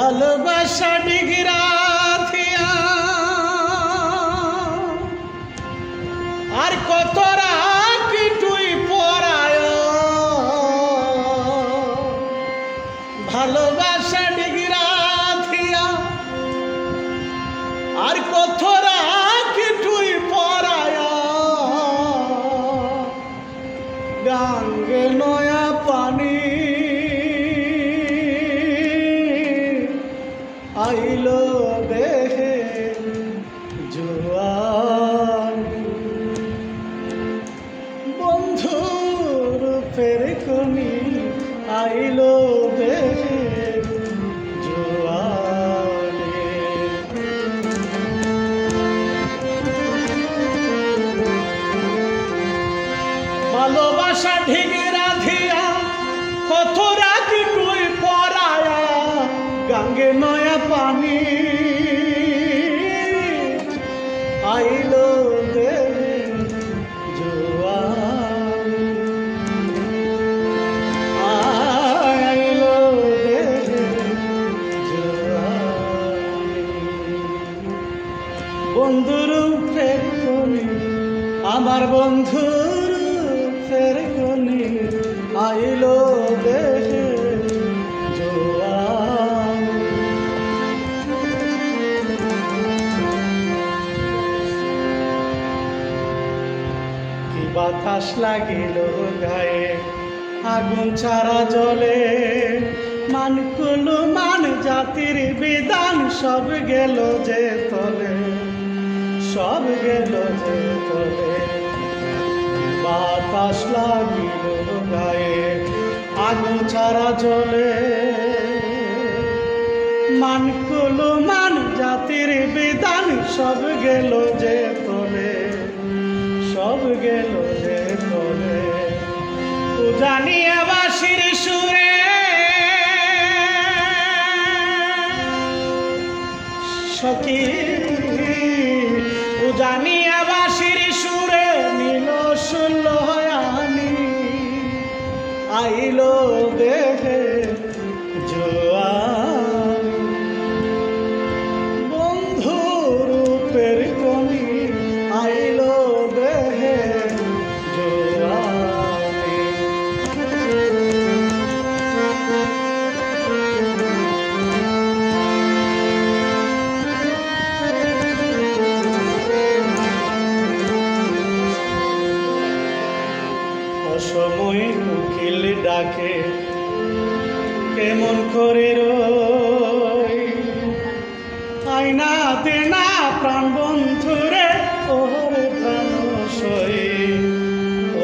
ভালোবাসা ডিগরা থিয়া আর কতরা কিটুই পরায় ভালোবাসা ডিগরা থিয়া আর কতরা কিটুই পরায় গাঙ্গে নয়া পানি আইলো দেহে জোয়ার বন্ধুর ফেরকনি আইলো দেহে জোয়ারে ভালোবাসা ঢেকে রাধিয়া কত রাখি তুই পরায়া গাঙ্গে নয়া পানি আইলো দেহে জোয়ার আইলো দেহে জোয়ার বন্ধুর ফেরকনি আমার বন্ধুর ফেরকনি আইলো দেহে জোয়ার কি বাতাস লাগিল গায়ে আগুন ছাড়া জলে মানকুলো মান জাতির বিধান সব গেল যে তলে সব গেল যে তলে বাতাস লাগিল গায়ে আগুন ছাড়া জলে মানকুলো মান জাতির বিধান সব গেল যে তলে সব গেল যে তলে জানিয়া বাসির সুরে সখী জানিয়া বাসির সুরে নীল সুলহানি আইলো দেহে জোয়ার বন্ধু রূপের কনি আইলো দেহে জোয়ারি অসময়ে কোকিল ডাকে কেমন করে রই আয়না দেনা প্রাণ বন্ধুরে ওরে প্রাণ সই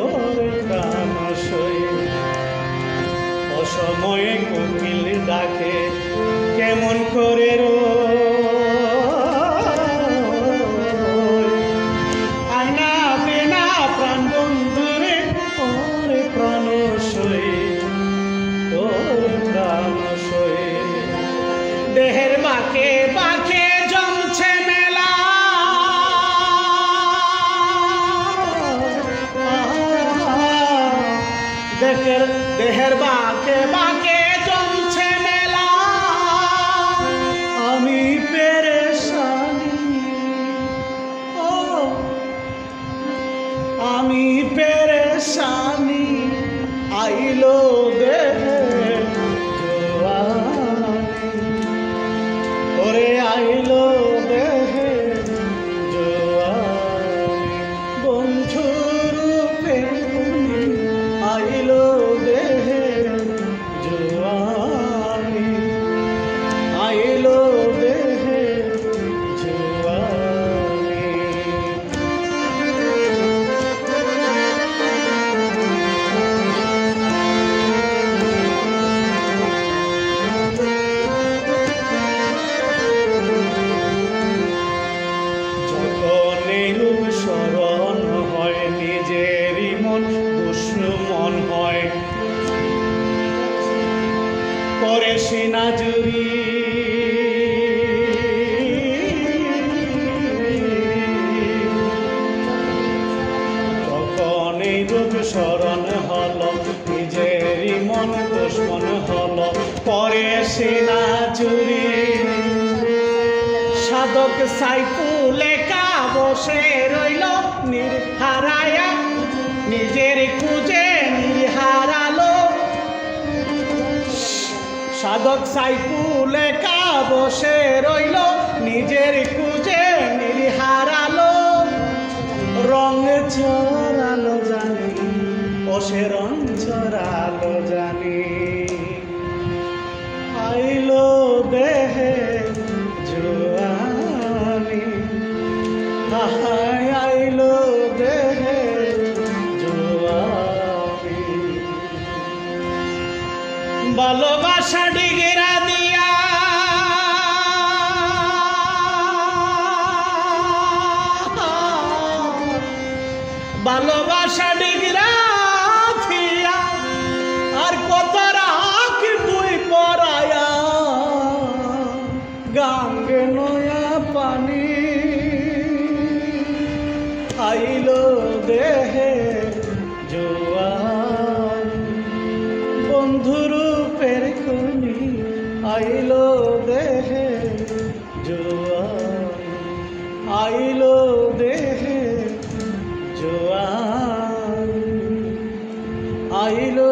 ওরে প্রাণ সই অসময়ে কোকিল ডাকে কেমন করে আয়না দেনা প্রাণ বন্ধুরে ওরে প্রাণ সই ওরে প্রাণ সই দেহের বাঁকে বাঁকে জমছে মেলা দেহের বাঁকে বাঁকে জমছে মেলা আমি পেরেশানি ও আমি পেরেশানি আইলো দেহে ওরে আইলো দেহে জোয়ারি বন্ধুর ফেরকনি আইলো দেহে জোয়ারি আইলো দেহে জোয়ারি স্মরণ হয় নিজেরই মন দুশ্মন হয় পরে সিনা জুড়ি তখন এই রূপ স্মরণ হল নিজেরই মন দুশ্মন হল পরে সিনা জুড়ি সাধক সাইফুল একা বসে রইল নির্হারায়া, নিজের খুঁজে নিহারালো। সাধক সাইফুল একা বসে রইল নিজের খুঁজে নিহারালো। রং ছড়ালো জানি, ও সে রং ছড়ালো জানি, আইলো দেহে জোয়ানি, হায় আইলো দেহে জোয়ানি। ভালোবাসা ডিগরা দিয়া ভালোবাসা ডিগরা থিয়া আর কত রাখ তুই পরায়া, গাঙ্গে নয়া পানি আইলো দেহে জোয়ান। বন্ধুরূপের খুনি আইলো দেহে জোয়ান, আইলো দেহে জোয়ান, আইলো